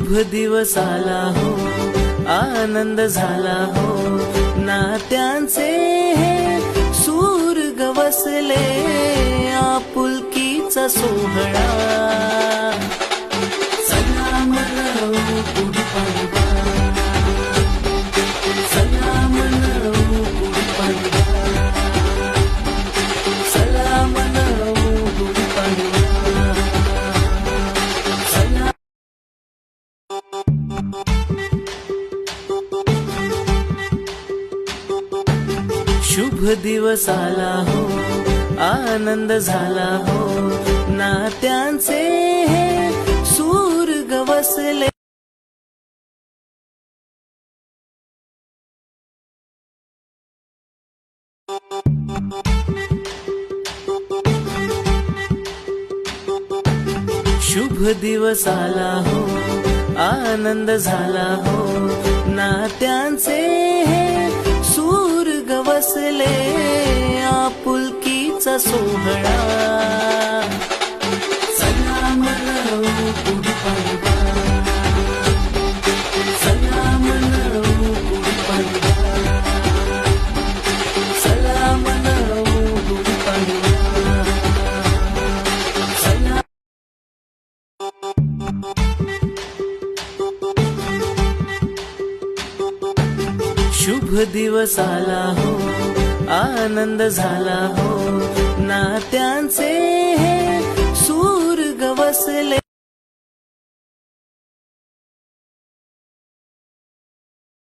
शुभ दिवस आला हो, आनंद झाला हो, नात्यांचे हे सूर गवसले, आपुलकीचा सोहळा. चला मनवू गुढीपाडवा, चला मनवू गुढीपाडवा, चला मनवू गुढीपाडवा. शुभ दिवस आला हो, आनंद झाला हो, नात्यांचे हे सूर गवसले. शुभ दिवस आला हो, आनंद झाला हो, नात्यांचे हे सूर गवसले, आपुलकीचा सोहळा. चला मनवू गुढीपाडवा, चला मनवू गुढीपाडवा, चला मनवू गुढीपाडवा. शुभ दिवस आला हो, आनंद झाला हो, नात्यांचे हे सूर गवसले.